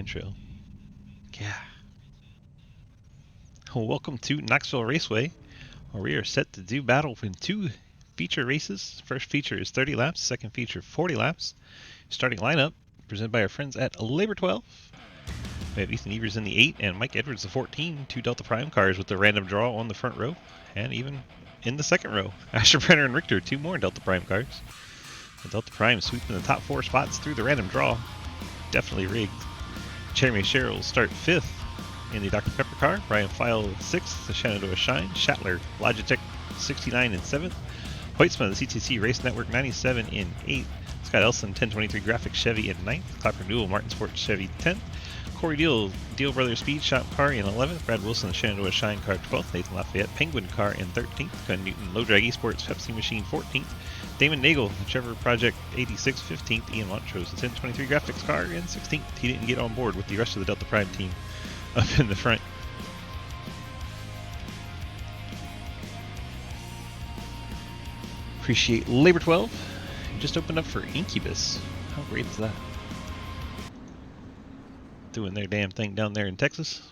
intro. Yeah. Welcome to Knoxville Raceway, where we are set to do battle in two feature races. First feature is 30 laps, second feature 40 laps. Starting lineup, presented by our friends at Labor 12. We have Ethan Evers in the 8 and Mike Edwards the 14, two Delta Prime cars with the random draw on the front row, and even in the second row. Asher Brenner and Richter, two more Delta Prime cars. The Delta Prime sweeping the top 4 spots through the random draw. Definitely rigged. Jeremy Sherrill will start 5th in the Dr. Pepper car. Ryan File 6th, the Shenandoah Shine. Schattler, Logitech 69 in 7th. Hoytsma, the CTC Race Network 97 in 8th. Scott Elson, 1023 Graphics Chevy in 9th. Clapper Newell, Martin Sports Chevy 10th. Corey Deal Brothers Speed Shop car in 11th. Brad Wilson, the Shenandoah Shine car 12th. Nathan Lafayette, Penguin car in 13th. Gun Newton, Low Drag Esports Pepsi Machine 14th. Damon Nagel, the Trevor Project 86 15th. Ian Montrose, the 1023 Graphics car in 16th. He didn't get on board with the rest of the Delta Prime team up in the front. Appreciate Labor 12. Just opened up for Incubus. How great is that? Doing their damn thing down there in Texas.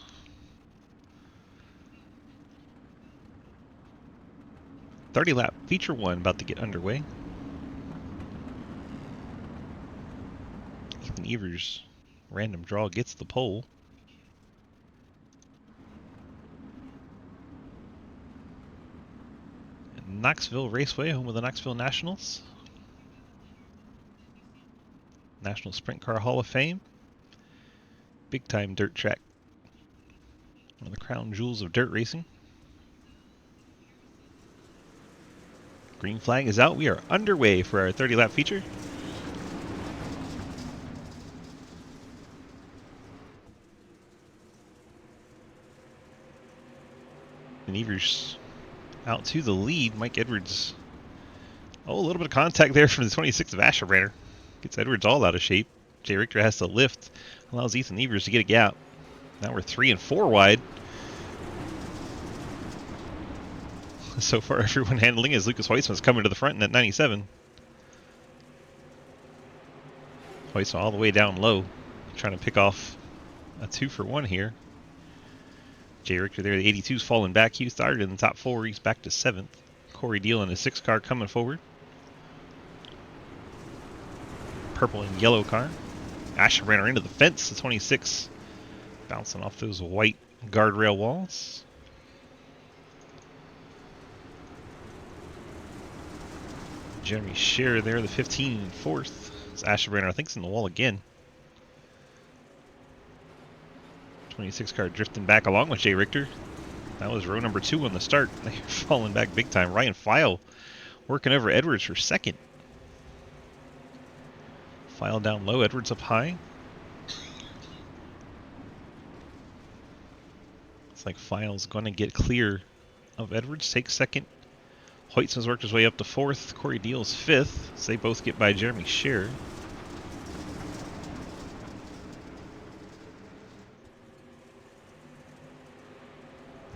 .30 lap feature 1 about to get underway. Ethan Evers, random draw, gets the pole. Knoxville Raceway, home of the Knoxville Nationals. National Sprint Car Hall of Fame. Big time dirt track. One of the crown jewels of dirt racing. Green flag is out. We are underway for our 30 lap feature. And Evers out to the lead. Mike Edwards. Oh, a little bit of contact there from the 26th of Asher Brenner. Gets Edwards all out of shape. Jay Richter has to lift. Allows Ethan Evers to get a gap. Now we're 3 and 4 wide. So far, everyone handling as Lucas Hoytsman's coming to the front in that 97. Hoytsman all the way down low. Trying to pick off a 2 for 1 here. Jay Richter there, the 82's falling back. He started in the top 4. He's back to 7th. Corey Deal in his 6 car coming forward. Purple and yellow car. Asher Brenner into the fence, the 26. Bouncing off those white guardrail walls. Jeremy Scherer there, the 15 and 4th. It's Asher Brenner, I think, is in the wall again. 26 car drifting back along with Jay Richter. That was row number 2 on the start. They're falling back big time. Ryan File working over Edwards for 2nd. File down low, Edwards up high. It's like File's going to get clear of Edwards, take 2nd. Hoytsman's worked his way up to 4th. Corey Deal's 5th, so they both get by Jeremy Scherer.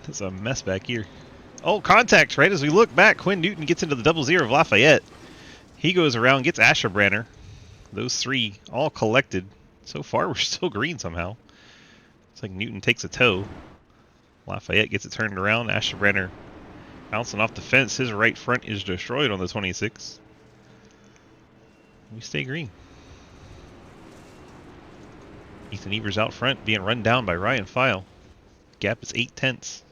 It's a mess back here. Oh, contact right as we look back. Quinn Newton gets into the 00 of Lafayette. He goes around, gets Asher Brenner. Those 3 all collected. So far, we're still green somehow. It's like Newton takes a tow. Lafayette gets it turned around. Asher Brenner bouncing off the fence. His right front is destroyed on the 26. We stay green. Ethan Evers out front being run down by Ryan File. Gap is 0.8.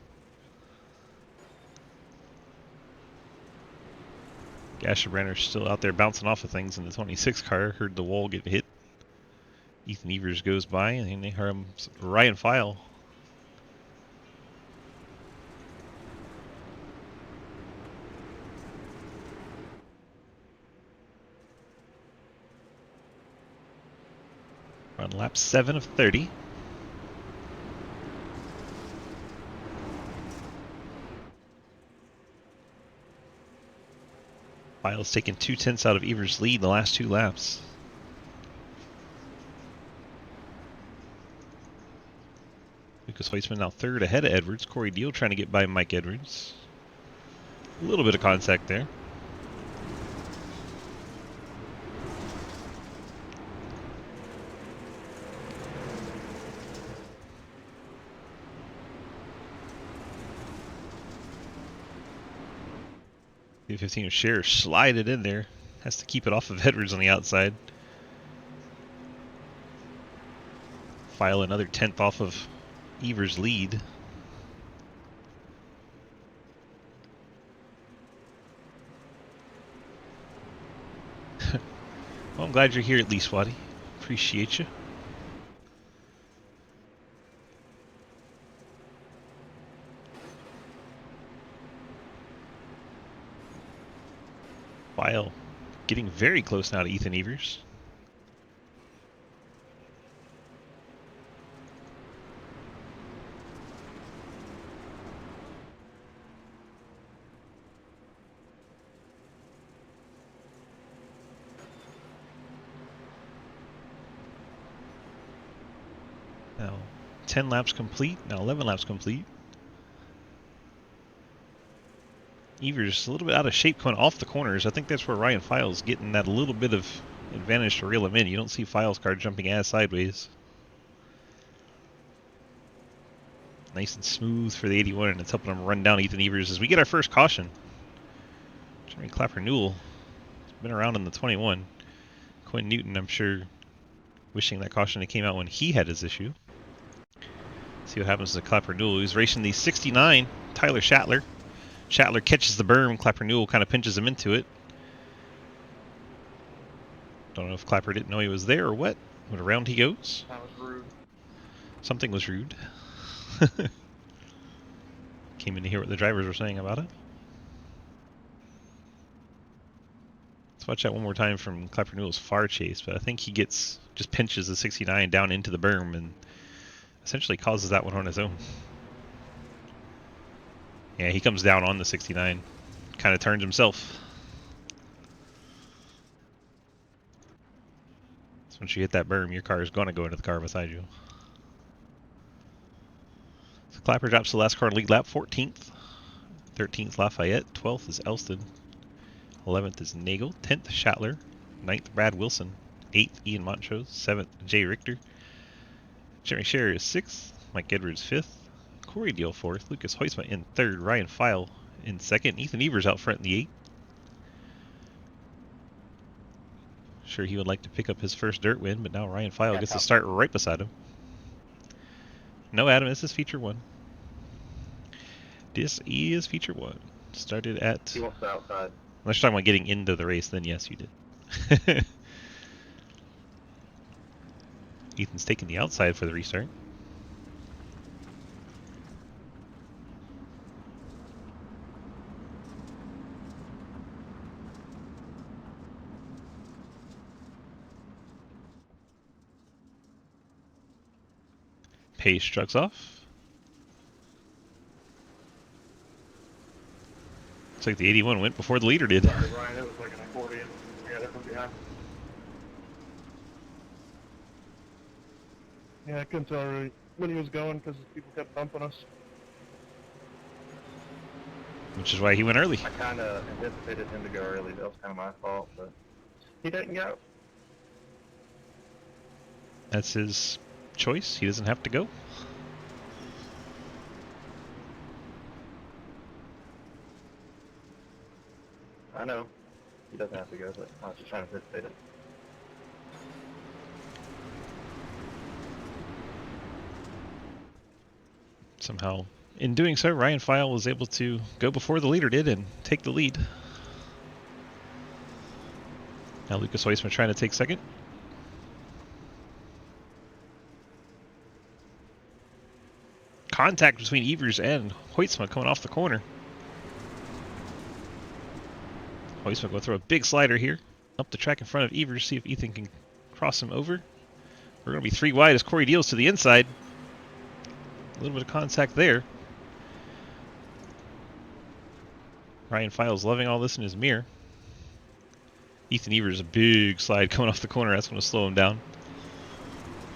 Asher Brenner's still out there bouncing off of things in the 26 car. Heard the wall get hit. Ethan Evers goes by, and they heard him. Ryan File. On lap 7 of 30. File's taken 2/10 out of Evers' lead the last 2 laps. Lucas Hoytsman now 3rd ahead of Edwards. Corey Deal trying to get by Mike Edwards. A little bit of contact there. 315 of Share slide it in there. Has to keep it off of Edwards on the outside. File another 10th off of Evers' lead. Well, I'm glad you're here at least, Waddy. Appreciate you. File getting very close now to Ethan Evers. Now 10 laps complete, now 11 laps complete. Evers a little bit out of shape coming off the corners. I think that's where Ryan Files getting that little bit of advantage to reel him in. You don't see Files' car jumping as sideways. Nice and smooth for the 81, and it's helping him run down Ethan Evers as we get our first caution. Jeremy Clapper Newell has been around in the 21. Quinn Newton, I'm sure, wishing that caution had came out when he had his issue. See what happens to Clapper Newell, who's racing the 69, Tyler Schattler. Schattler catches the berm, Clapper Newell kind of pinches him into it. Don't know if Clapper didn't know he was there or what, but around he goes. That was rude. Something was rude. Came in to hear what the drivers were saying about it. Let's watch that one more time from Clapper Newell's far chase, but I think he just pinches the 69 down into the berm and essentially causes that one on his own. Yeah, he comes down on the 69, kind of turns himself. So once you hit that berm, your car is going to go into the car beside you. So Clapper drops the last car in lead lap, 14th. 13th, Lafayette. 12th is Elston. 11th is Nagel. 10th, Schattler. 9th, Brad Wilson. 8th, Ian Montrose. 7th, Jay Richter. Jeremy Scherer is 6th. Mike Edwards 5th. Corey Deal 4th. Lucas Heusma in 3rd. Ryan File in 2nd. Ethan Evers out front in the 8th. Sure he would like to pick up his first dirt win, but now Ryan File gets to start right beside him. No, Adam, this is feature 1. This is feature 1. Started at... He wants the outside. Unless you're talking about getting into the race, then yes, you did. Ethan's taking the outside for the restart. Pace trucks off. Looks like the 81 went before the leader did. Sorry, Ryan, it was like an accordion. We got it from behind. Yeah, I couldn't tell really when he was going because people kept bumping us. Which is why he went early. I kind of anticipated him to go early. That was kind of my fault, but he didn't go. That's his choice. He doesn't have to go. I know. He doesn't have to go, but I was just trying to anticipate it. Somehow, in doing so, Ryan File was able to go before the leader did and take the lead. Now Lucas Heusma trying to take second. Contact between Evers and Heusma coming off the corner. Heusma going to throw a big slider here. Up the track in front of Evers, see if Ethan can cross him over. We're going to be 3 wide as Corey deals to the inside. A little bit of contact there. Ryan Files loving all this in his mirror. Ethan Evers, a big slide coming off the corner. That's going to slow him down.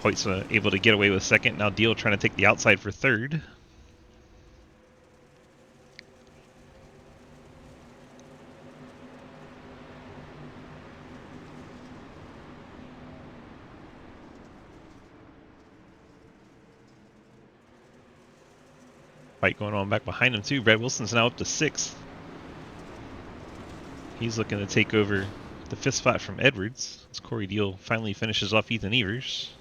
Heusma able to get away with second. Now Deal trying to take the outside for third. Fight going on back behind him too. Brad Wilson's now up to 6th. He's looking to take over the 5th spot from Edwards as Corey Deal finally finishes off Ethan Evers.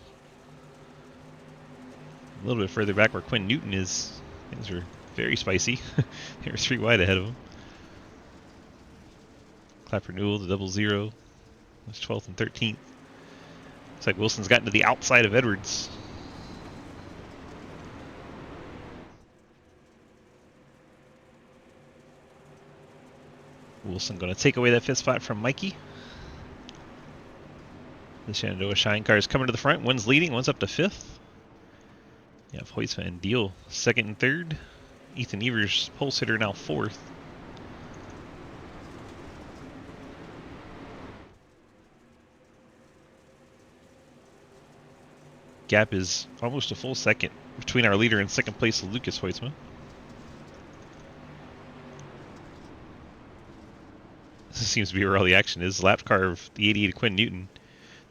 A little bit further back where Quinn Newton is, things are very spicy. They were 3 wide ahead of him. Clapper Newell, the 00, was 12th and 13th. Looks like Wilson's gotten to the outside of Edwards. Wilson going to take away that 5th spot from Mikey. The Shenandoah Shine cars coming to the front. One's leading, one's up to 5th. You have Hoytsma and Deal 2nd and 3rd. Ethan Evers, pulse hitter, now 4th. Gap is almost a full second between our leader and 2nd place, Lucas Hoytsma. This seems to be where all the action is. Lap car of the 88 Quinn Newton.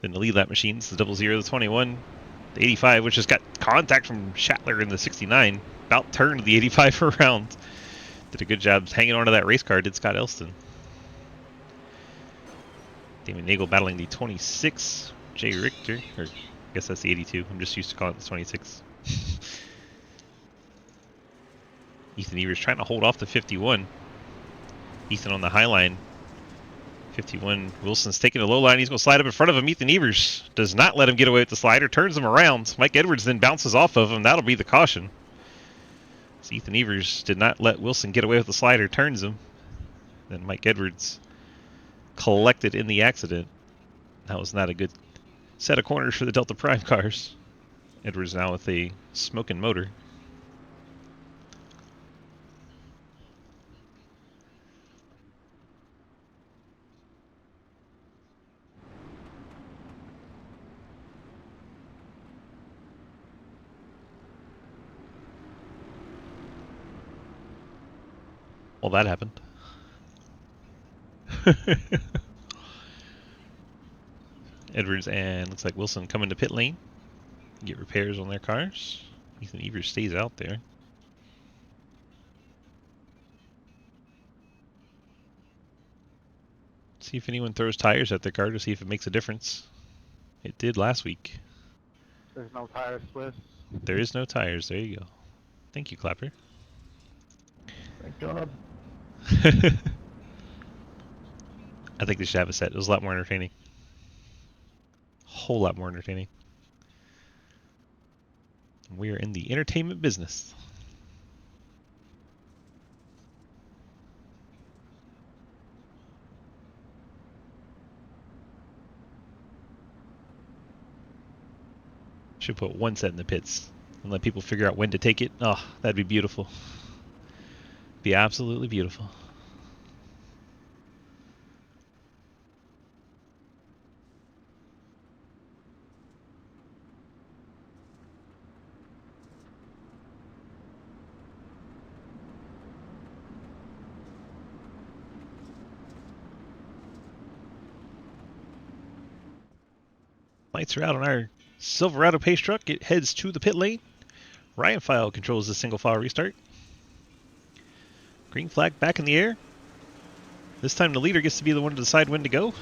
Then the lead lap machines, the 00, the 21, the 85, which just got contact from Schattler in the 69. About turned the 85 around. Did a good job hanging onto that race car, did Scott Elston. Damon Nagel battling the 26, Jay Richter, or I guess that's the 82. I'm just used to calling it the 26. Ethan Evers trying to hold off the 51. Ethan on the high line. 51, Wilson's taking a low line. He's going to slide up in front of him. Ethan Evers does not let him get away with the slider, turns him around. Mike Edwards then bounces off of him. That'll be the caution. So Ethan Evers did not let Wilson get away with the slider, turns him. Then Mike Edwards collected in the accident. That was not a good set of corners for the Delta Prime cars. Edwards now with a smoking motor. Well, that happened. Edwards and looks like Wilson coming to pit lane. Get repairs on their cars. Ethan Evers stays out there. See if anyone throws tires at their car to see if it makes a difference. It did last week. There's no tires, Swiss. There is no tires. There you go. Thank you, Clapper. Thank God. I think they should have a set. It was a lot more entertaining. Whole lot more entertaining. We are in the entertainment business. Should put one set in the pits and let people figure out when to take it. Oh, that'd be beautiful. Be absolutely beautiful. Lights are out on our Silverado pace truck. It heads to the pit lane. Ryan File controls the single file restart. Green flag back in the air. This time the leader gets to be the one to decide when to go.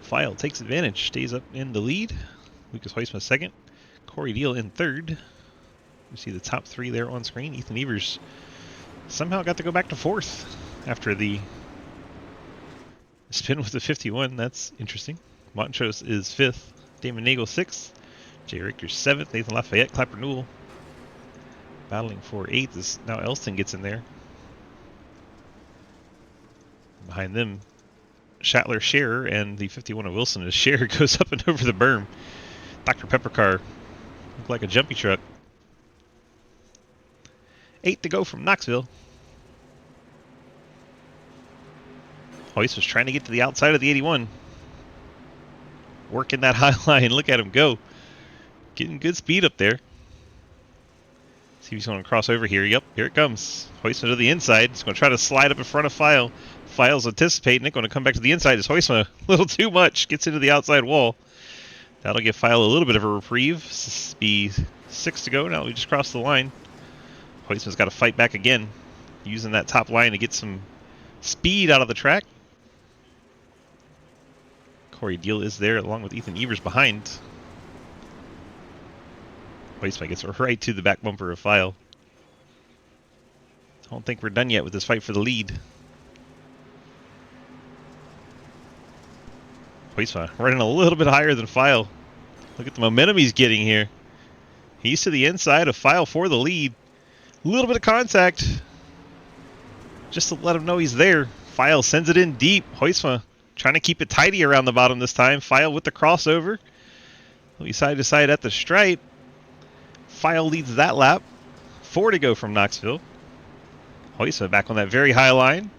File takes advantage, stays up in the lead. Lucas Hoytsma second. Corey Deal in third. You see the top 3 there on screen. Ethan Evers somehow got to go back to 4th after the spin with the 51. That's interesting. Montrose is 5th. Damon Nagel 6th. Jay Richter 7th. Nathan Lafayette, Clapper Newell battling for 8th as now Elston gets in there. Behind them, Schattler, Scherer, and the 51 of Wilson as Scherer goes up and over the berm. Dr. Pepper car looked like a jumpy truck. 8 to go from Knoxville. Hoyts was trying to get to the outside of the 81. Working that high line. Look at him go. Getting good speed up there. See if he's going to cross over here. Yep, here it comes. Hoytsma to the inside. He's going to try to slide up in front of File. File's anticipating it. Going to come back to the inside. It's Hoytsma a little too much. Gets into the outside wall. That'll give File a little bit of a reprieve. This be 6 to go. Now we just crossed the line. Hoytsma's got to fight back again. Using that top line to get some speed out of the track. Corey Deal is there along with Ethan Evers behind. Hoisma gets right to the back bumper of File. I don't think we're done yet with this fight for the lead. Hoisma running a little bit higher than File. Look at the momentum he's getting here. He's to the inside of File for the lead. A little bit of contact. Just to let him know he's there. File sends it in deep. Hoisma trying to keep it tidy around the bottom this time. File with the crossover. He'll be side to side at the stripe. File leads that lap. 4 to go from Knoxville. Hoisma back on that very high line.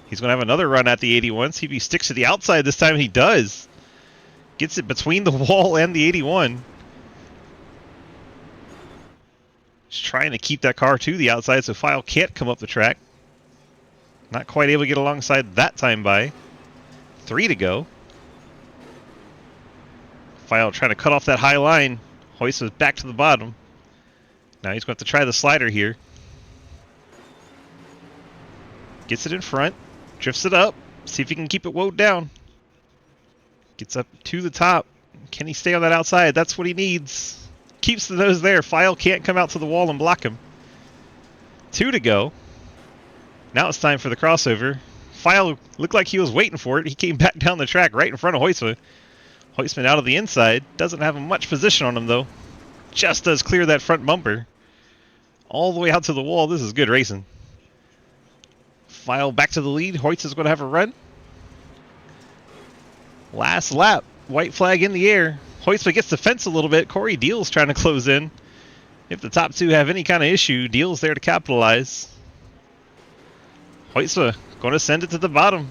He's going to have another run at the 81. See if he sticks to the outside this time. He does. Gets it between the wall and the 81. Just trying to keep that car to the outside so File can't come up the track. Not quite able to get alongside that time by. 3 to go. File trying to cut off that high line. Hoisma's back to the bottom. Now he's going to have to try the slider here. Gets it in front. Drifts it up. See if he can keep it woed down. Gets up to the top. Can he stay on that outside? That's what he needs. Keeps the nose there. File can't come out to the wall and block him. 2 to go. Now it's time for the crossover. File looked like he was waiting for it. He came back down the track right in front of Hoisma. Hoisman out of the inside. Doesn't have much position on him, though. Just does clear that front bumper. All the way out to the wall. This is good racing. File back to the lead. Hoyt is going to have a run. Last lap. White flag in the air. Hoisma gets the fence a little bit. Corey Deal's trying to close in. If the top two have any kind of issue, Deal's there to capitalize. Hoisma going to send it to the bottom.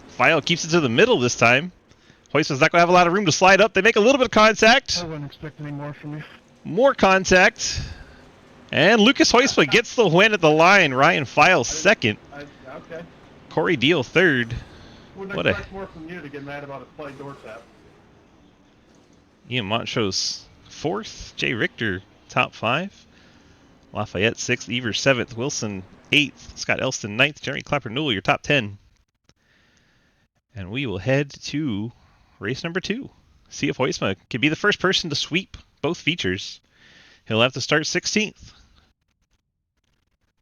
File keeps it to the middle this time. Hoisma's not going to have a lot of room to slide up. They make a little bit of contact. I wouldn't expect any more from you. More contact. And Lucas Hoisma gets the win at the line. Ryan File second. Okay. Corey Deal third. Wouldn't What expect more from you to get mad about a play door tap. Ian Montrose fourth. Jay Richter top 5. Lafayette 6th. Evers 7th. Wilson 8th. Scott Elston 9th. Jeremy Clapper Newell your top 10. And we will head to race number 2. See if Hoisma can be the first person to sweep both features. He'll have to start 16th.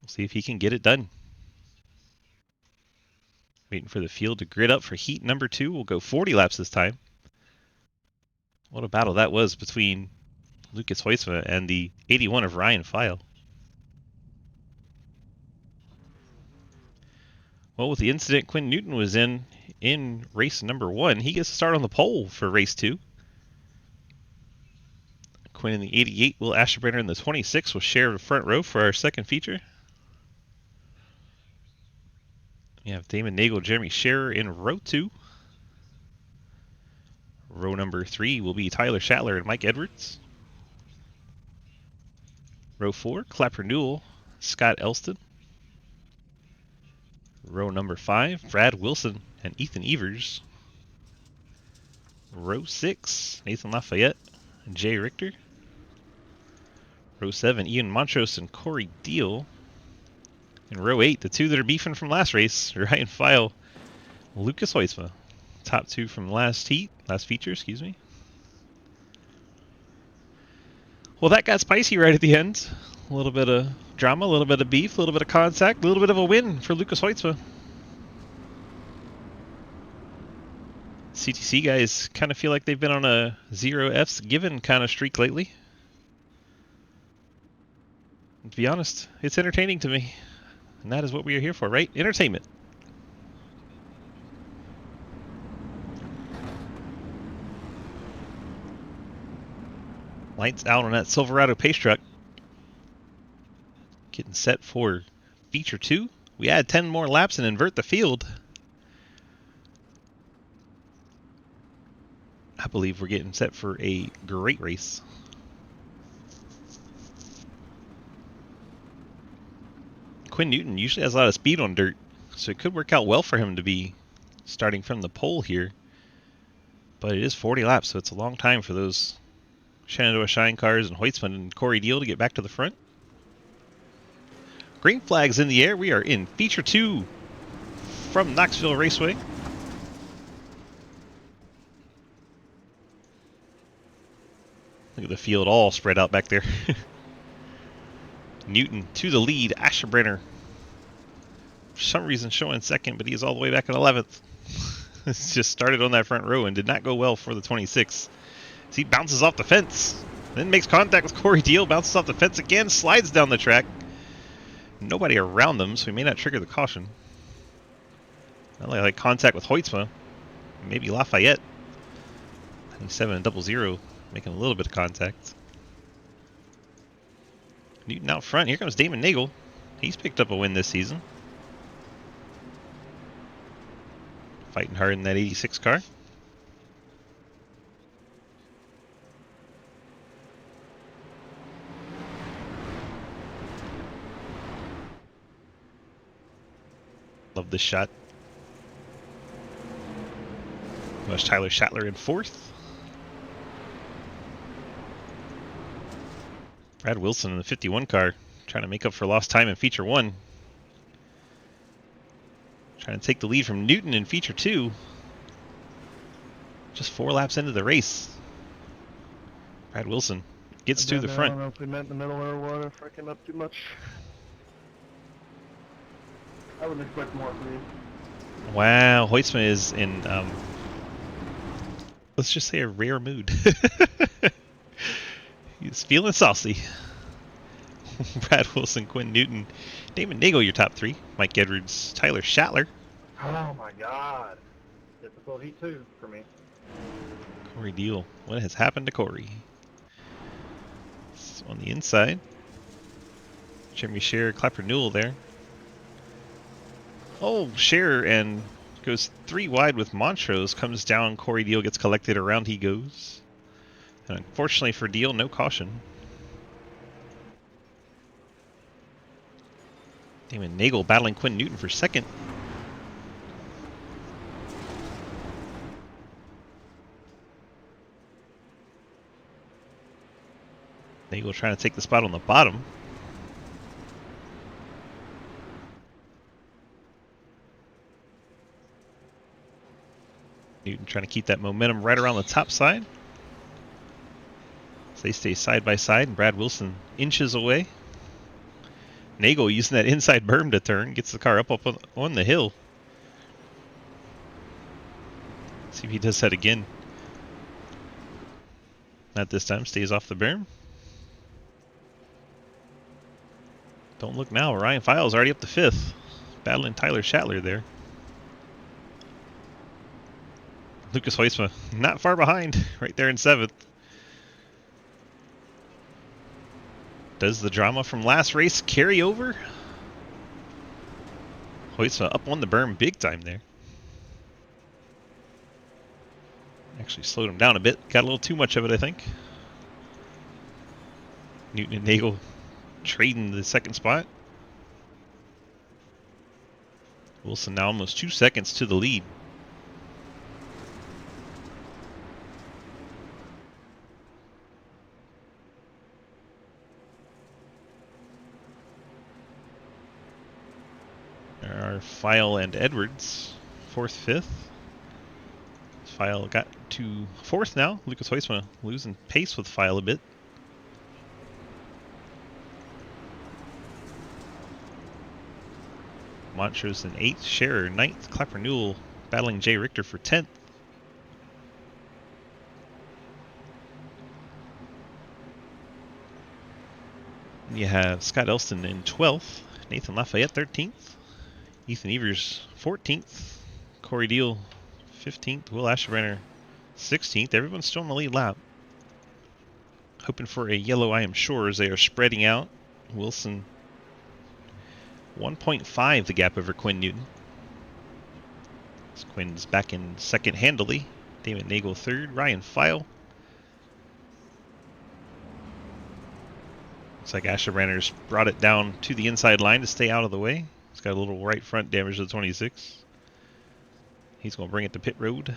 We'll see if he can get it done. Waiting for the field to grid up for heat number 2. We'll go 40 laps this time. What a battle that was between Lucas Hoisma and the 81 of Ryan File. Well, with the incident Quinn Newton was in race number 1, he gets to start on the pole for race 2. Quinn in the 88, Will Asherbrenner in the 26 will share the front row for our second feature. We have Damon Nagel, Jeremy Scherer in row 2. Row number 3 will be Tyler Schattler and Mike Edwards. Row 4, Clapper Newell, Scott Elston. Row number 5, Brad Wilson and Ethan Evers. Row 6, Nathan Lafayette and Jay Richter. Row 7, Ian Montrose and Corey Deal. In row 8, the two that are beefing from last race, Ryan File, Lucas Hoisma. Top 2 from last feature, excuse me. Well, that got spicy right at the end. A little bit of drama, a little bit of beef, a little bit of contact, a little bit of a win for Lucas Hoisma. CTC guys kind of feel like they've been on a 0 Fs given kind of streak lately. And to be honest, it's entertaining to me. And that is what we are here for, right? Entertainment. Lights out on that Silverado pace truck. Getting set for feature 2. We add 10 more laps and invert the field. I believe we're getting set for a great race. Quinn Newton usually has a lot of speed on dirt, so it could work out well for him to be starting from the pole here. But it is 40 laps, so it's a long time for those Shenandoah Shine cars and Hoisman and Corey Deal to get back to the front. Green flags in the air. We are in feature 2. from Knoxville Raceway. Look at the field all spread out back there. Newton to the lead. Asherbrenner, for some reason, showing second, but he is all the way back in 11th. It's just started on that front row and did not go well for the 26. As he bounces off the fence, then makes contact with Corey Deal, bounces off the fence again, slides down the track. Nobody around them, so he may not trigger the caution. Not like contact with Hoytsma. Maybe Lafayette. 97 and 00, making a little bit of contact. Newton out front. Here comes Damon Nagel. He's picked up a win this season. Fighting hard in that 86 car. Love this shot. There's Tyler Schattler in 4th. Brad Wilson in the 51 car, trying to make up for lost time in Feature 1. Trying to take the lead from Newton in Feature 2. Just 4 laps into the race. Brad Wilson gets to the front. I don't know if we met in the middle or what, if I came up too much. I wouldn't expect more from you. Wow, Hoytsma is in, let's just say a rare mood. He's feeling saucy. Brad Wilson, Quinn Newton, Damon Nagel, your top 3. Mike Edwards, Tyler Schattler. Oh my god. Difficult heat 2 for me. Corey Deal. What has happened to Corey? It's on the inside. Jeremy Scherer, Clapper Newell there. Oh, Scherer and goes 3 wide with Montrose. Comes down. Corey Deal gets collected. Around he goes. And unfortunately for Deal, no caution. Damon Nagel battling Quinn Newton for second. Nagel trying to take the spot on the bottom. Newton trying to keep that momentum right around the top side. They stay side by side, and Brad Wilson inches away. Nagel using that inside berm to turn, gets the car up on the hill. See if he does that again. Not this time, stays off the berm. Don't look now, Ryan Files already up to 5th. Battling Tyler Schattler there. Lucas Hoytsma not far behind, right there in 7th. Does the drama from last race carry over? Hoytsma up on the berm big time there. Actually slowed him down a bit. Got a little too much of it, I think. Newton and Nagel trading the second spot. Wilson now almost 2 seconds to the lead. There are File and Edwards, 4th, 5th. File got to 4th now. Lucas Hoytsma losing pace with File a bit. Montrose in 8th, Scherer 9th, Clapper Newell battling Jay Richter for 10th. You have Scott Elston in 12th, Nathan Lafayette 13th, Ethan Evers 14th, Corey Deal 15th, Will Asherbrenner 16th. Everyone's still in the lead lap. Hoping for a yellow, I am sure, as they are spreading out. Wilson 1.5 the gap over Quinn Newton. As Quinn's back in second handily. Damon Nagel 3rd, Ryan File. Looks like Asherbrenner's brought it down to the inside line to stay out of the way. He's got a little right front damage to the 26. He's going to bring it to pit road.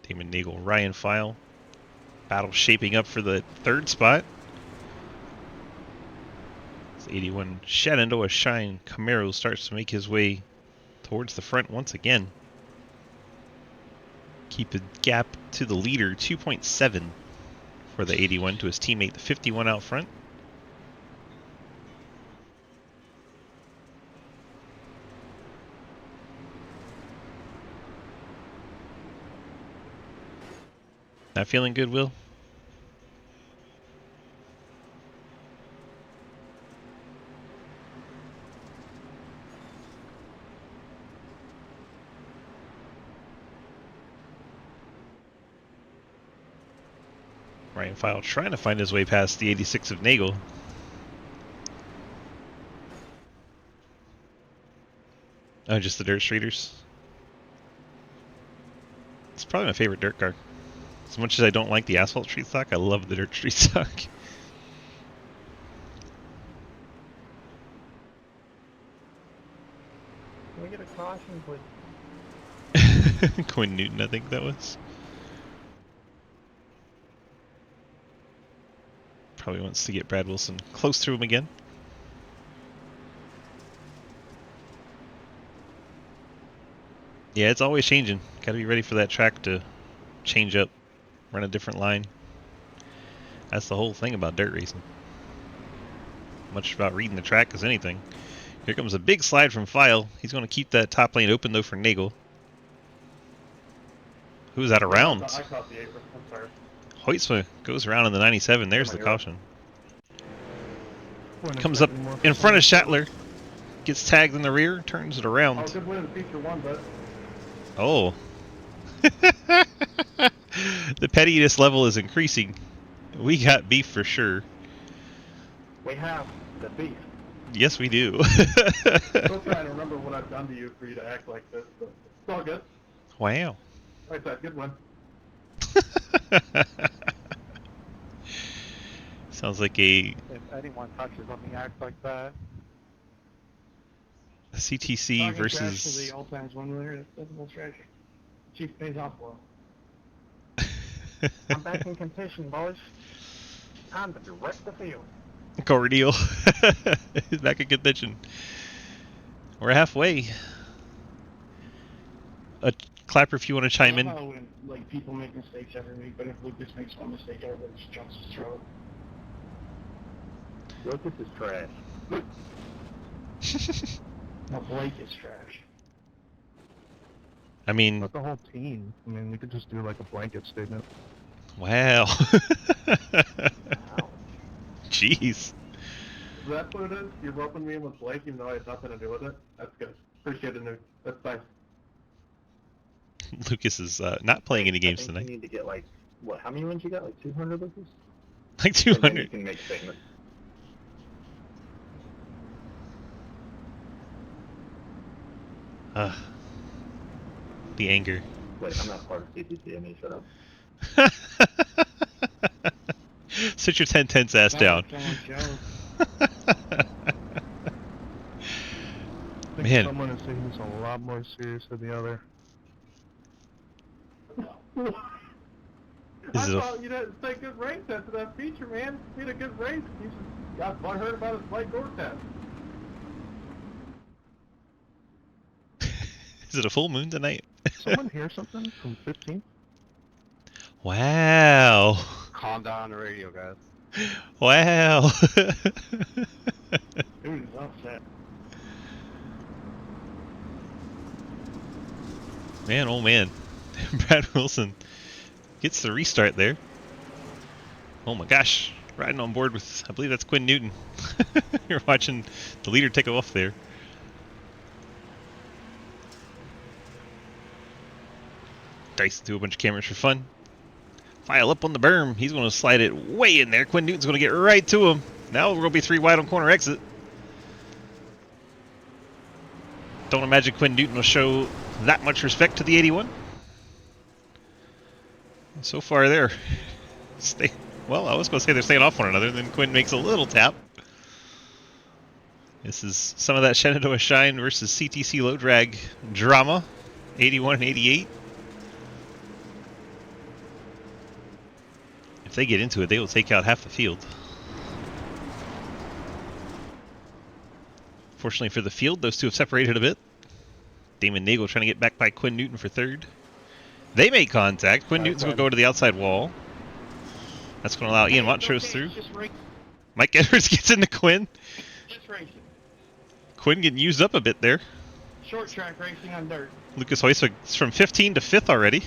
Damon Nagel, Ryan File. Battle shaping up for the third spot. 81 Shenandoah Shine Camaro starts to make his way towards the front once again. Keep a gap to the leader, 2.7 for the 81 to his teammate, the 51 out front. Not feeling good, Will? Ryan File trying to find his way past the 86 of Nagel. Oh, just the dirt streeters. It's probably my favorite dirt car. As much as I don't like the asphalt street stock, I love the dirt street stock. Can we get a caution, please? Quinn Newton, I think that was. Probably wants to get Brad Wilson close to him again. Yeah, it's always changing. Gotta be ready for that track to change up, run a different line. That's the whole thing about dirt racing. Much about reading the track as anything. Here comes a big slide from File. He's going to keep that top lane open though for Nagel. Who's that around? I caught the apron. I'm sorry. Hoytsma goes around in the 97. There's the caution. Comes up in front of Schattler. Gets tagged in the rear. Turns it around. Oh, good win in feature one, but. Oh. The pettiness level is increasing. We got beef for sure. We have the beef. Yes, we do. Still trying to remember what I've done to you for you to act like this, but it's all good. Wow. Right side, good one. Sounds like a If anyone touches, let me act like that. CTC versus. The all-times one winner. That's the whole strategy. Chief pays off well. I'm back in contention, boys. Time to direct the field. Cordial. He's back in contention. We're halfway. A clapper if you want to chime in. When, like, people make mistakes every week, but if Lucas makes one mistake, everybody just jumps his throat. Lucas is trash. No, Blake is trash. I mean, Not the whole team. I mean, we could just do like a blanket statement. wow. Wow. Jeez. Is that what it is? You're roping me in with Blake even though I had nothing to do with it? That's good. Appreciate it, Nuke. That's nice. Lucas is not playing any games I think tonight. you need to get like, what, how many wins you got? Like 200, Lucas? Like And then 200. you can make statements. The anger. Wait, I'm not part of CTC. I mean, shut up. Sit your 10-10 ass down. Man. Someone is taking this a lot more serious than the other. I thought you didn't say good race after that feature, man. We had a good race. You just got butthurt about his light door test. Is it a full moon tonight? Someone hear something from 15? Wow. Calm down on the radio, guys. Wow. Dude is upset. Man, oh man. Brad Wilson gets the restart there. Oh my gosh. Riding on board with, I believe that's Quinn Newton. You're watching the leader take off there. Dice do a bunch of cameras for fun. File up on the berm. He's going to slide it way in there. Quinn Newton's going to get right to him. Now we're going to be 3 wide on corner exit. Don't imagine Quinn Newton will show that much respect to the 81. So far they're well, I was going to say they're staying off one another, then Quinn makes a little tap. This is some of that Shenandoah Shine versus CTC low drag drama. 81 and 88. If they get into it, they will take out half the field. Fortunately for the field, those two have separated a bit. Damon Nagel trying to get back by Quinn Newton for third. They make contact. Quinn Newton's going to go to the outside wall. That's going to allow Ian Montrose through. Mike Edwards gets into Quinn. Just racing. Quinn getting used up a bit there. Short track racing on dirt. Lucas Heusig is from 15 to 5th already.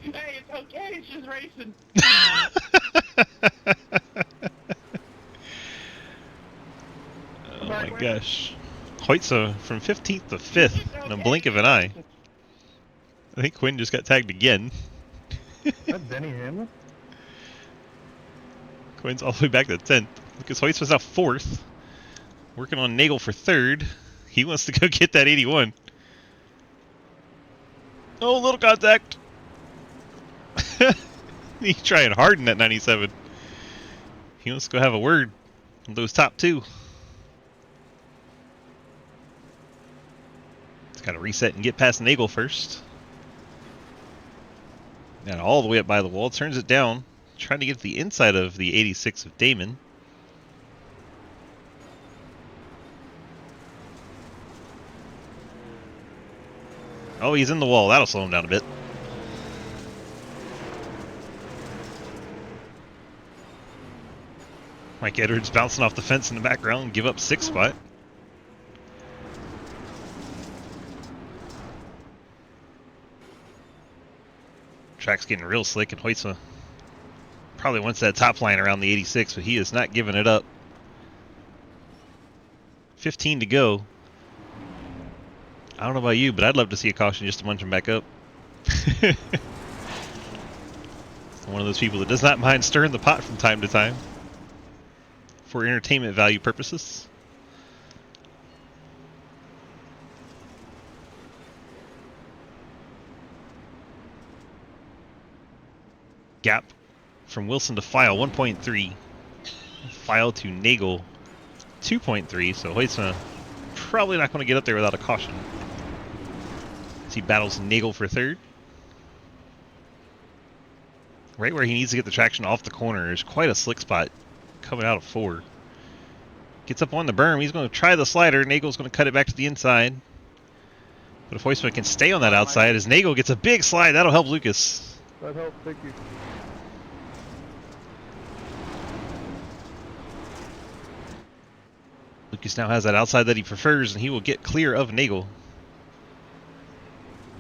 Hey, it's okay. It's just racing. Oh my gosh. Heutzer from 15th to 5th in a blink of an eye. I think Quinn just got tagged again. That Denny Hamlin? Quinn's all the way back to 10th. Lucas Heutz was now 4th. Working on Nagel for 3rd. He wants to go get that 81. Oh, little contact. He's trying hard in that 97. He wants to go have a word on those top two. He's got to reset and get past Nagel first. Now all the way up by the wall, turns it down, trying to get to the inside of the 86 of Damon. Oh, he's in the wall. That'll slow him down a bit. Mike Edwards bouncing off the fence in the background, give up 6th spot. Track's getting real slick, and Heutzer probably wants that top line around the 86, but he is not giving it up. 15 to go. I don't know about you, but I'd love to see a caution just to munch him back up. One of those people that does not mind stirring the pot from time to time for entertainment value purposes. Gap from Wilson to File 1.3. File to Nagel 2.3. So Heutzer probably not going to get up there without a caution. As he battles Nagel for 3rd. Right where he needs to get the traction off the corner is quite a slick spot coming out of 4. Gets up on the berm. He's going to try the slider. Nagel's going to cut it back to the inside. But if Heusman can stay on that outside, as Nagel gets a big slide, that'll help Lucas. That helped, thank you. Lucas now has that outside that he prefers, and he will get clear of Nagel.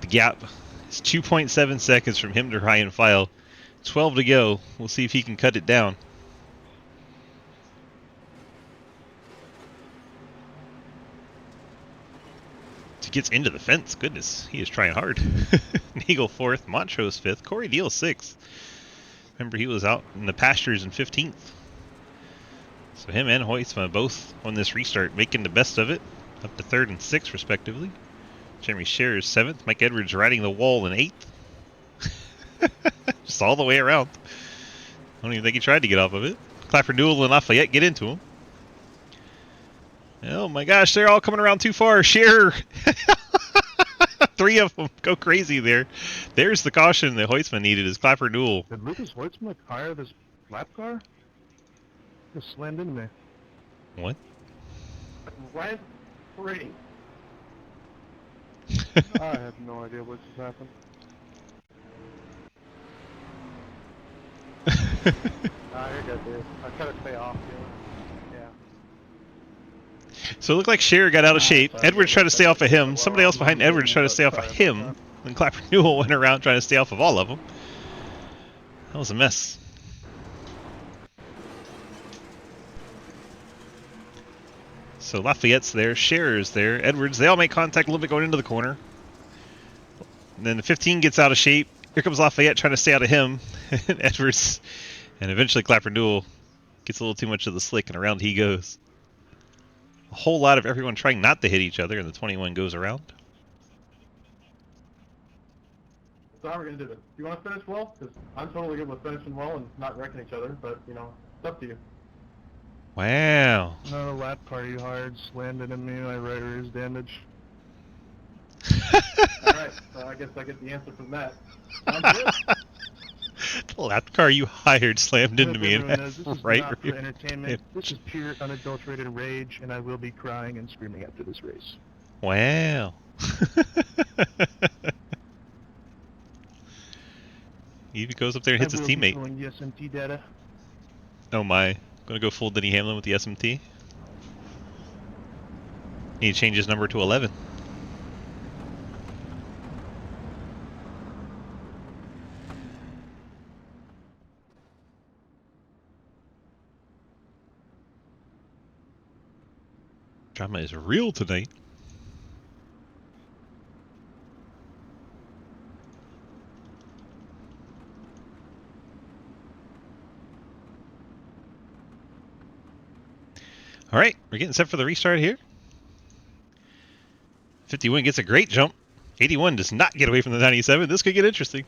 The gap is 2.7 seconds from him to Ryan File. 12 to go. We'll see if he can cut it down. He gets into the fence. Goodness, he is trying hard. Nagel 4th, Montrose 5th, Corey Deal 6th. Remember, he was out in the pastures in 15th. So him and Heusma both on this restart making the best of it, up to 3rd and 6th respectively. Jeremy Scherer is 7th, Mike Edwards riding the wall in 8th. Just all the way around. I don't even think he tried to get off of it. Clapper Newell and Lafayette get into him. Oh my gosh, they're all coming around too far. Scherer! 3 of them go crazy there. There's the caution that Heusman needed, is Clapper Newell. Did Lucas Heusman fire this lap car? Just slammed into me. What? Right? Three. I have no idea what just happened. Nah, you're good, dude. I try to stay off, dude. Yeah. So it looked like Scherer got out of shape. Edwards tried to stay off of him. Somebody else behind Edwards tried to stay off of him. Then Clapper Newell went around trying to stay off of all of them. That was a mess. So Lafayette's there, Scherer's there, Edwards. They all make contact a little bit going into the corner. And then the 15 gets out of shape. Here comes Lafayette trying to stay out of him. Edwards. And eventually Clapper Newell gets a little too much of the slick, and around he goes. A whole lot of everyone trying not to hit each other, and the 21 goes around. So how are we going to do this? Do you want to finish well? Because I'm totally good with finishing well and not wrecking each other, but, you know, it's up to you. Wow. Not a lap car you hired slammed into me, my right rear is damaged. Alright, so I guess I get the answer from that. Sounds good. The lap car you hired slammed into me and This is right not for rear. entertainment. This is pure unadulterated rage, and I will be crying and screaming after this race. Wow. He even goes up there and hits I his will be teammate. pulling the SMT data. Oh my. Gonna go full Denny Hamlin with the SMT. Need to change his number to 11. Drama is real tonight. All right, we're getting set for the restart here. 51 gets a great jump. 81 does not get away from the 97. This could get interesting.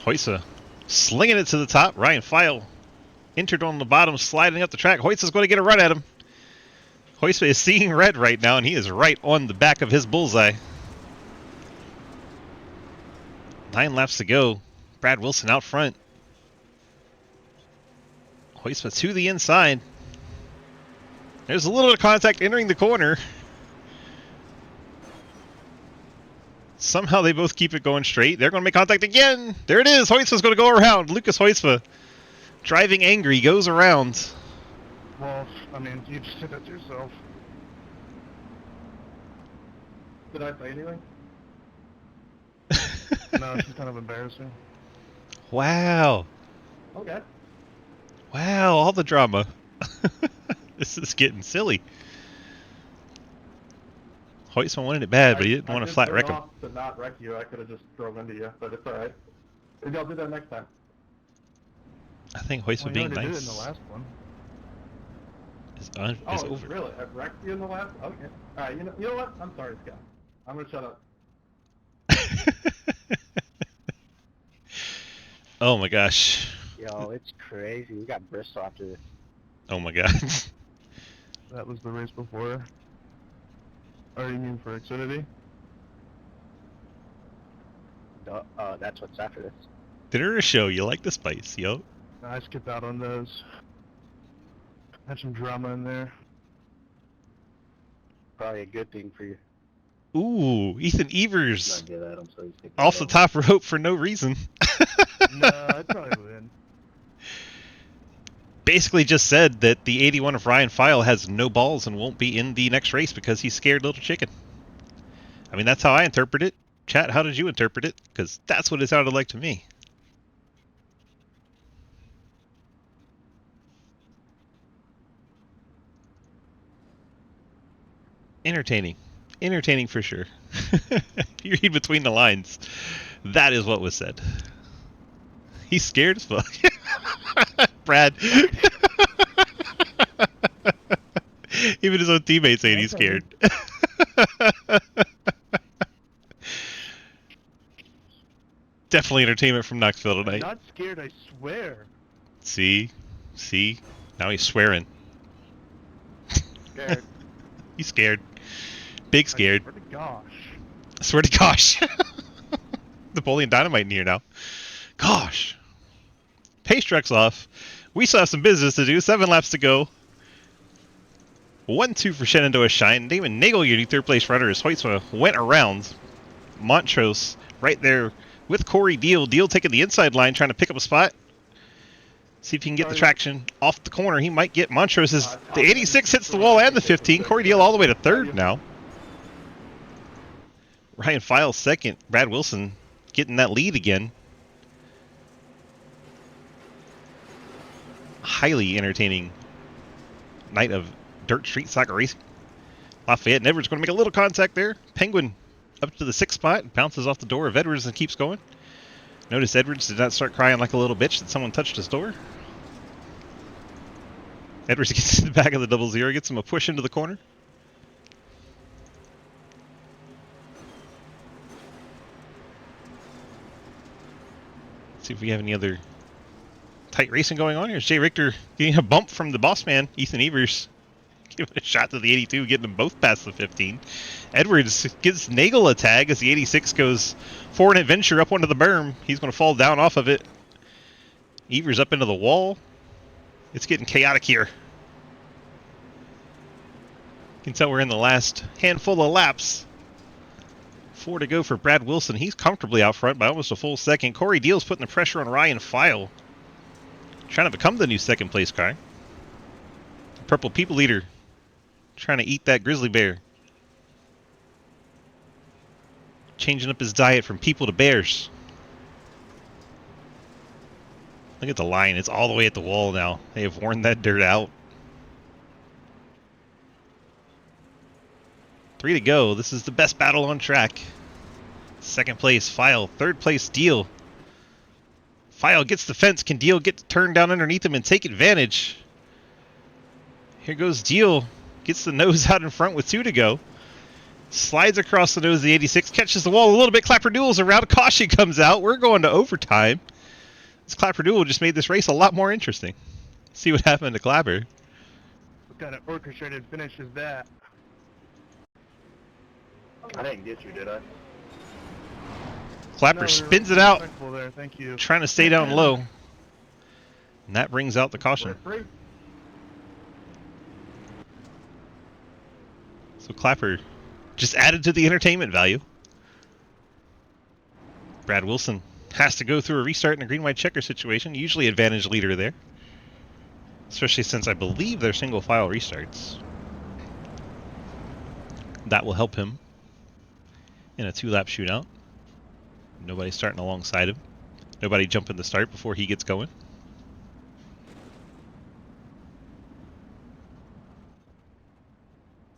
Hoysa slinging it to the top. Ryan File entered on the bottom, sliding up the track. Hoysa's going to get a run at him. Hoysa is seeing red right now, and he is right on the back of his bullseye. 9 laps to go. Brad Wilson out front. Hoysa to the inside. There's a little bit of contact entering the corner. Somehow they both keep it going straight. They're going to make contact again. There it is. Hoysa's going to go around. Lucas Hoysa, driving angry, goes around. Well, I mean, you just did that to yourself. Did I say anything? No, it's just kind of embarrassing. Wow. Okay. Wow, all the drama. This is getting silly. Hoysa wanted it bad, but he didn't want to flat wreck him. To not wreck you, I could have just drove into you, but it's alright. Maybe I'll do that next time. I think Hoysa Well, you being already nice did it in the last one. is Oh, over. really? I wrecked you in the last? Okay. Alright, you know what? I'm sorry, Scott. I'm gonna shut up. Oh my gosh. Yo, it's crazy. We got Bristol after this. Oh my god. That was the race before. Or you mean for Xfinity? That's what's after this. Dinner or show? You like the spice, yo? I skipped out on those. Had some drama in there. Probably a good thing for you. Ooh, Ethan Evers Not good at 'em, so you stick off the with 'em. top rope for no reason. No, I'd probably win. Basically just said that the 81 of Ryan File has no balls and won't be in the next race because he's scared little chicken. I mean, that's how I interpret it. Chat, how did you interpret it? Because that's what it sounded like to me. Entertaining. Entertaining for sure. You read between the lines. That is what was said. He's scared as fuck. Brad. Even his own teammates saying he's scared. Definitely entertainment from Knoxville I'm tonight. not scared, I swear. See? See? Now he's swearing. Scared. He's scared. Big scared. I swear to gosh. I swear to gosh. Napoleon Dynamite in here now. Gosh. Pace truck's off. We still have some business to do. 7 laps to go. 1-2 for Shenandoah Shine. Damon Nagel, your new third place runner, as Hoytsma went around Montrose right there with Corey Deal. Deal taking the inside line, trying to pick up a spot. See if he can get the traction off the corner. He might get Montrose's. The 86 hits the wall and the 15. Corey Deal all the way to third now. Ryan File second. Brad Wilson getting that lead again. Highly entertaining night of dirt street soccer racing. Lafayette and Edwards going to make a little contact there. Penguin up to the 6th spot. Bounces off the door of Edwards and keeps going. Notice Edwards did not start crying like a little bitch that someone touched his door. Edwards gets to the back of the 00. Gets him a push into the corner. See if we have any other tight racing going on here. Jay Richter getting a bump from the boss man, Ethan Evers. Give a shot to the 82, getting them both past the 15. Edwards gives Nagel a tag as the 86 goes for an adventure up onto the berm. He's going to fall down off of it. Evers up into the wall. It's getting chaotic here. You can tell we're in the last handful of laps. 4 to go for Brad Wilson. He's comfortably out front by almost a full second. Corey Deal's putting the pressure on Ryan File. Trying to become the new second place car. Purple People Leader trying to eat that grizzly bear. Changing up his diet from people to bears. Look at the line. It's all the way at the wall now. They have worn that dirt out. 3 to go. This is the best battle on track. Second place, File. Third place, Deal. File gets the fence. Can Deal get turned down underneath him and take advantage? Here goes Deal. Gets the nose out in front with 2 to go. Slides across the nose of the 86. Catches the wall a little bit. Clapper Duel's around. Caution comes out. We're going to overtime. This Clapper Duel just made this race a lot more interesting. See what happened to Clapper. What kind of orchestrated finish is that? I didn't get you, did I? Clapper No, spins it out, respectful there. Thank you. trying to stay down low. And that brings out the caution. We're free. So Clapper just added to the entertainment value. Brad Wilson has to go through a restart in a green-white checker situation. Usually advantage leader there. Especially since I believe they're single file restarts. That will help him in a 2-lap shootout. Nobody starting alongside him. Nobody jumping the start before he gets going.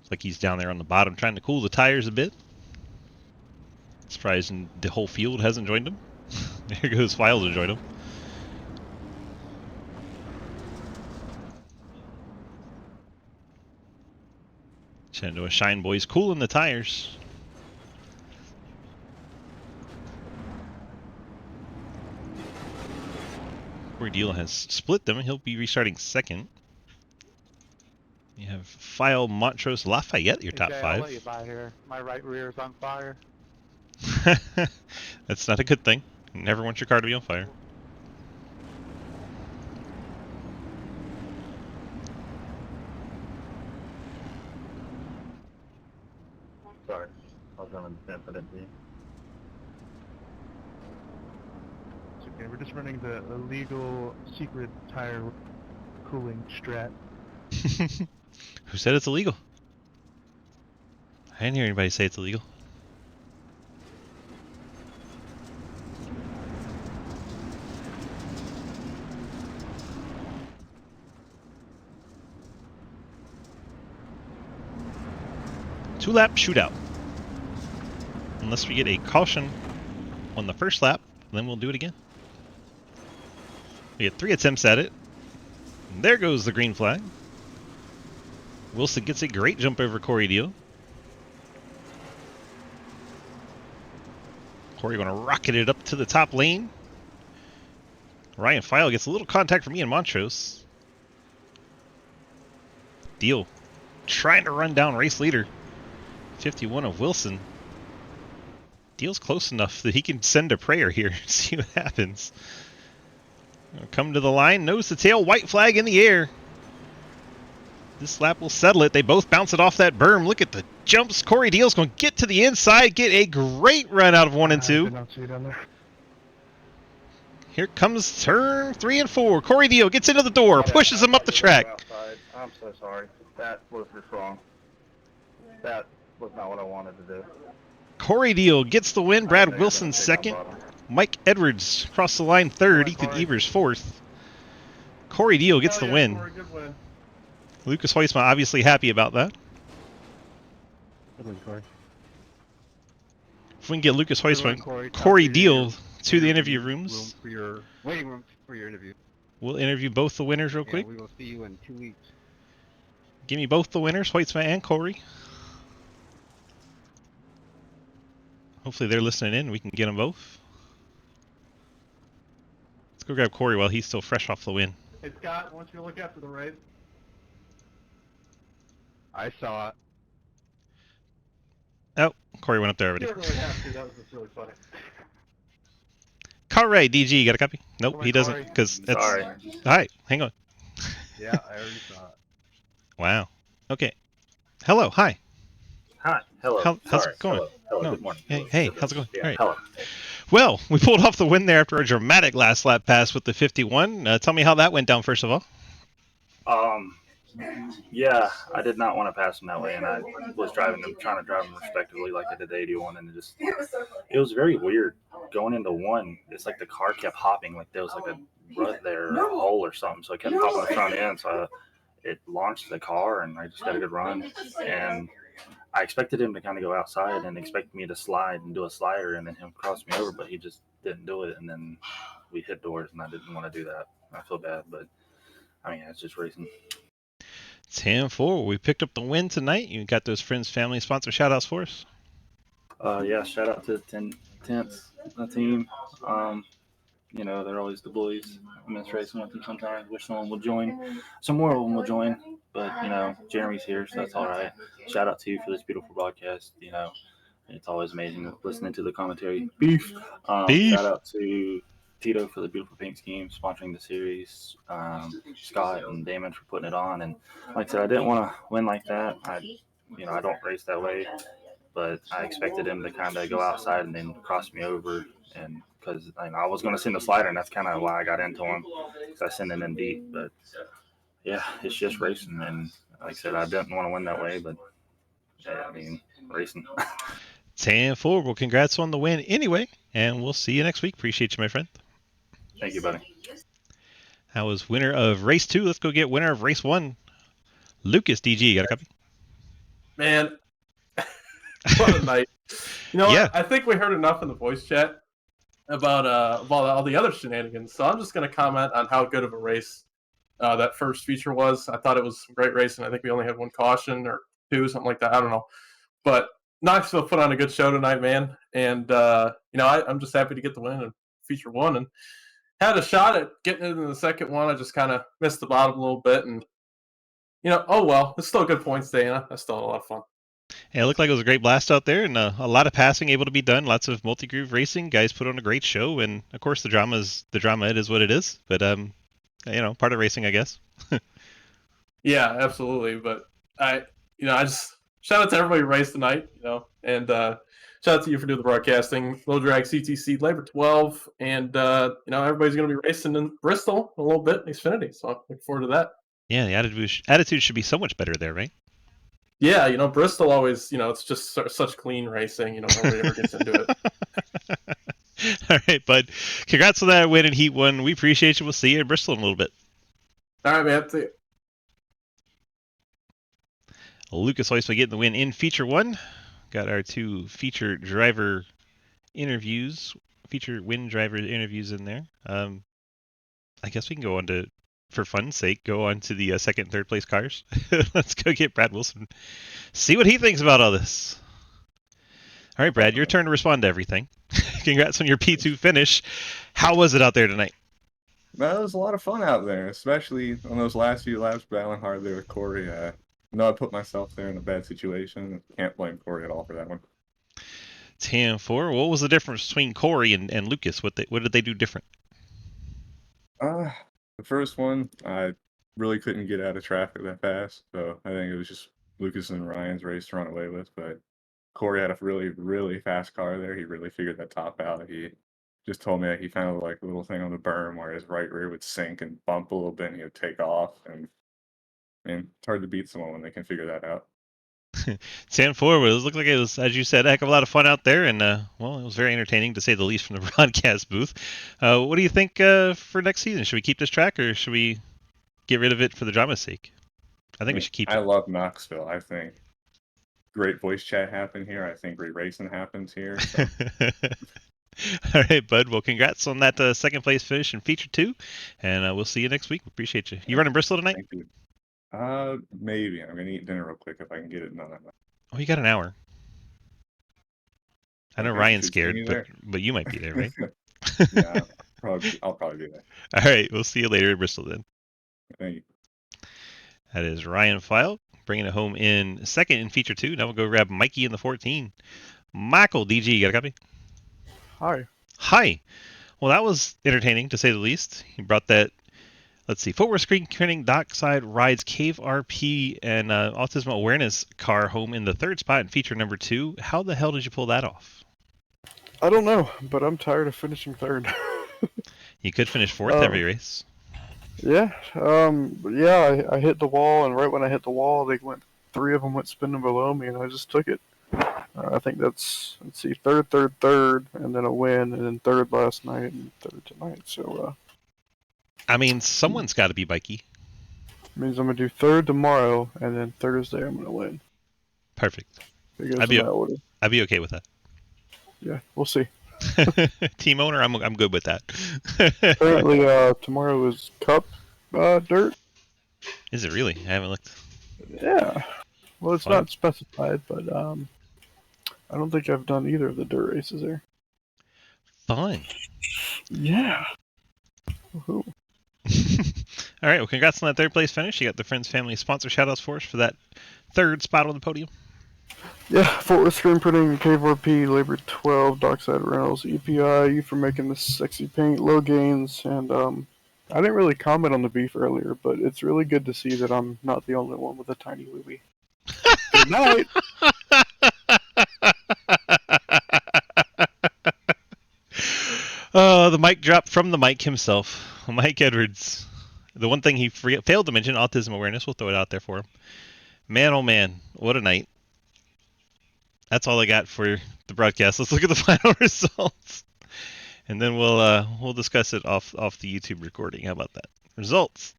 Looks like he's down there on the bottom trying to cool the tires a bit. Surprised the whole field hasn't joined him. There goes File to join him. Shenandoah Shine Boys cooling the tires. Corey Deal has split them. He'll be restarting second. You have File, Montrose, Lafayette, your top I'll 5. let you by here. My right rear is on fire. That's not a good thing. You never want your car to be on fire. Sorry. I was going to jump it at me. It's okay. We're just running the illegal secret tire cooling strat. Who said it's illegal? I didn't hear anybody say it's illegal. Two-lap shootout. Unless we get a caution on the first lap, then we'll do it again. We get 3 attempts at it. And there goes the green flag. Wilson gets a great jump over Corey Deal. Corey going to rocket it up to the top lane. Ryan File gets a little contact from Ian Montrose. Deal trying to run down race leader. 51 of Wilson. Deal's close enough that he can send a prayer here. See what happens. Come to the line, nose to tail, white flag in the air. This lap will settle it. They both bounce it off that berm. Look at the jumps. Corey Deal's going to get to the inside, get a great run out of 1 and 2. Did not see it on there. Here comes turn 3 and 4. Corey Deal gets into the door, pushes him up the track. Outside. I'm so sorry. That was just wrong. That was not what I wanted to do. Corey Deal gets the win. Brad Wilson second. Mike Edwards across the line third. Ethan Evers fourth. Corey Deal gets the win. Good win. Lucas Hoisma obviously happy about that. Good one, Corey. If we can get Lucas Hoisma, Corey. Corey Deal to the interview rooms. For your waiting room for your interview. We'll interview both the winners real Yeah, quick. we will see you in 2 weeks. Give me both the winners, Hoisma and Corey. Hopefully they're listening in. We can get them both. Let's go grab Corey while he's still fresh off the win. Hey, Scott, I want you to look after the race. I saw it. Oh, Corey went up there You already. don't really have to. That was just really funny. Cartwright, DG, you got a copy? Nope, Come he on, doesn't, Corey. because that's... Sorry. Hi, hang on. Yeah, I already saw it. Wow. Okay. Hello, hi. Hi. Hello. How's Sorry. it going? Hello. No. Good morning. Hey, Hello. hey, Good how's it going? Yeah. All right. Hello. Well, we pulled off the win there after a dramatic last lap pass with the 51. Tell me how that went down, first of all. Yeah, I did not want to pass him that way, and I was trying to drive him respectively like I did the 81, and it was very weird going into one. It's like the car kept hopping, like there was like a rut there, or a hole or something, so it kept hopping the front end. So it launched the car, and I just got a good run, and I expected him to kind of go outside and expect me to slide and do a slider and then him cross me over, but he just didn't do it. And then we hit doors, and I didn't want to do that. I feel bad, but I mean, it's just racing. 10-4. We picked up the win tonight. You got those friends, family, sponsor shout-outs for us? Yeah, shout out to the 10th team. They're always the boys. I miss racing with them sometimes. Wish someone would join. Some more of them will join, but Jeremy's here, so that's all right. Shout out to you for this beautiful broadcast. It's always amazing listening to the commentary. Beef. Beef. Shout out to Tito for the beautiful paint scheme, sponsoring the series. Scott and Damon for putting it on. And like I said, I didn't want to win like that. I don't race that way, but I expected him to kind of go outside and then cross me over. And because I was going to send a slider, and that's kind of why I got into him, because I sent it in deep. But yeah, it's just racing. And like I said, I didn't want to win that way, but yeah, I mean, racing. 10-4. Well, congrats on the win anyway, and we'll see you next week. Appreciate you, my friend. Thank you, buddy. That was winner of race 2. Let's go get winner of race 1. Lucas, DG, you got a copy? Man, what a night. Yeah. I think we heard enough in the voice chat about all the other shenanigans, so I'm just going to comment on how good of a race that first feature was. I thought it was some great racing. I think we only had one caution or two, something like that. I don't know. But Knoxville put on a good show tonight, man. And, I'm just happy to get the win in feature 1. And had a shot at getting it in the second one. I just kind of missed the bottom a little bit. And, oh well. It's still good points, Dana. I still had a lot of fun. Yeah, it looked like it was a great blast out there, and a lot of passing able to be done. Lots of multi-groove racing. Guys put on a great show, and of course the drama. It is what it is. But part of racing, I guess. Yeah, absolutely. But I just shout out to everybody who raced tonight. And shout out to you for doing the broadcasting. Low drag CTC Labor 12, and everybody's going to be racing in Bristol in a little bit in Xfinity. So I'm looking forward to that. Yeah, the attitude should be so much better there, right? Yeah, Bristol always, it's just such clean racing. Nobody ever gets into it. All right, bud. Congrats on that win in Heat 1. We appreciate you. We'll see you in Bristol in a little bit. All right, man. See you. Lucas Hoyce getting the win in Feature 1. Got our 2 feature win driver interviews in there. I guess we can go on to, for fun's sake, go on to the second and third place cars. Let's go get Brad Wilson. See what he thinks about all this. All right, Brad, your turn to respond to everything. Congrats on your P2 finish. How was it out there tonight? Well, it was a lot of fun out there, especially on those last few laps battling hard there with Corey. I put myself there in a bad situation. Can't blame Corey at all for that one. 10-4. What was the difference between Corey and Lucas? What did they do different? The first one, I really couldn't get out of traffic that fast, so I think it was just Lucas and Ryan's race to run away with. But Corey had a really, really fast car there. He really figured that top out. He just told me that he found like a little thing on the berm where his right rear would sink and bump a little bit, and he would take off. And it's hard to beat someone when they can figure that out. 10-4. It looked like it was, as you said, a heck of a lot of fun out there, and it was very entertaining to say the least from the broadcast booth. What do you think for next season? Should we keep this track, or should we get rid of it for the drama's sake? I think we should keep it. I love Knoxville. I think great voice chat happened here. I think great racing happens here. So. All right, bud. Well, congrats on that second place finish in Feature 2, and we'll see you next week. Appreciate you. You running Bristol tonight? Thank you. Maybe. I'm gonna eat dinner real quick if I can get it done. Oh, you got an hour. I know Okay, Ryan's so see you scared, but you might be there, right? Yeah, I'll probably do that. All right, we'll see you later in Bristol then. Thank you. That is Ryan File, bringing it home in second in feature 2. Now we'll go grab Mikey in the 14. Michael, DG, you got a copy? Hi. Hi. Well, that was entertaining, to say the least. He brought that, let's see, footwear screen printing, dockside rides, cave RP, and autism awareness car home in the third spot in feature number 2. How the hell did you pull that off? I don't know, but I'm tired of finishing third. You could finish fourth every race. Yeah, yeah, I hit the wall, and right when I hit the wall, 3 of them went spinning below me, and I just took it. I think that's, let's see, third, and then a win, and then third last night, and third tonight. So, I mean, someone's got to be Mikey. means I'm gonna do third tomorrow, and then Thursday I'm gonna win. Perfect. It goes I'd in that order. be okay with that. Yeah, we'll see. Team owner, I'm good with that. Apparently, tomorrow is Cup dirt. Is it really? I haven't looked. Yeah. Well, it's Fun. not specified, but I don't think I've done either of the dirt races there. Fun. Yeah. Woohoo. All right. Well, congrats on that third place finish. You got the Friends Family sponsor shoutouts for us for that third spot on the podium. Yeah, Fort Worth Screen Printing, KVRP, Labor 12, Dockside Reynolds, EPI, you for making this sexy paint, low gains, and I didn't really comment on the beef earlier, but it's really good to see that I'm not the only one with a tiny wee. Good night. The mic drop from the mic himself, Mike Edwards. The one thing he failed to mention, autism awareness. We'll throw it out there for him. Man, oh man, what a night. That's all I got for the broadcast. Let's look at the final results, and then we'll discuss it off the YouTube recording. How about that? Results: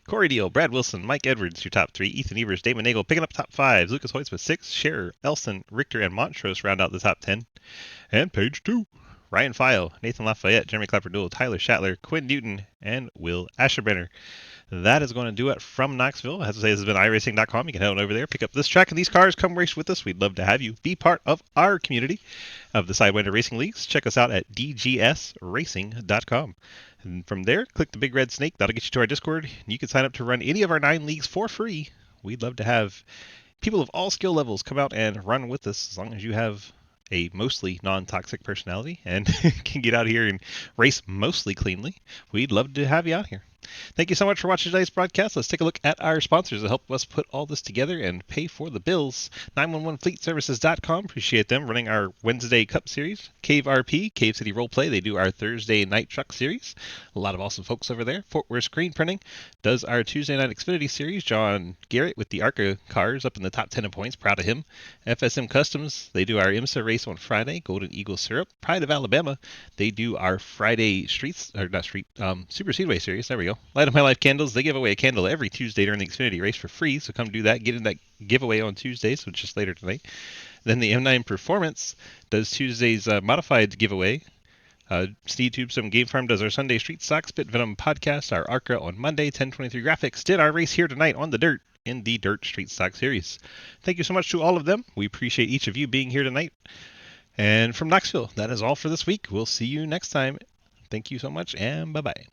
Corey Deal, Brad Wilson, Mike Edwards, your top 3. Ethan Evers, Damon Nagel picking up top 5s. Lucas Hoyts with 6. Scherer, Elson, Richter, and Montrose round out the top 10. And page 2. Ryan File, Nathan Lafayette, Jeremy Clapper-Duell, Tyler Schattler, Quinn Newton, and Will Asherbrenner. That is going to do it from Knoxville. I have to say, this has been iRacing.com. You can head on over there, pick up this track and these cars, come race with us. We'd love to have you be part of our community of the Sidewinder Racing Leagues. Check us out at dgsracing.com. And from there, click the big red snake. That'll get you to our Discord. You can sign up to run any of our 9 leagues for free. We'd love to have people of all skill levels come out and run with us, as long as you have a mostly non-toxic personality and can get out here and race mostly cleanly. We'd love to have you out here. Thank you so much for watching today's broadcast. Let's take a look at our sponsors that help us put all this together and pay for the bills. 911fleetservices.com. Appreciate them running our Wednesday Cup Series. Cave RP, Cave City Roleplay. They do our Thursday Night Truck Series. A lot of awesome folks over there. Fort Worth Screen Printing does our Tuesday Night Xfinity Series. John Garrett with the ARCA cars up in the top 10 in points. Proud of him. FSM Customs. They do our IMSA race on Friday. Golden Eagle Syrup. Pride of Alabama. They do our Friday Super Speedway Series. There we go. Light Up My Life candles. They give away a candle every Tuesday during the Xfinity race for free, so come do that. Get in that giveaway on Tuesdays, which is later tonight. Then the M9 Performance does Tuesday's modified giveaway. Steve Tubes from Game Farm does our Sunday Street Stock Spit Venom podcast. Our ARCA on Monday. 1023 Graphics did our race here tonight on the dirt in the Dirt Street Stock Series. Thank you so much to all of them. We appreciate each of you being here tonight. And from Knoxville, that is all for this week. We'll see you next time. Thank you so much, and bye-bye.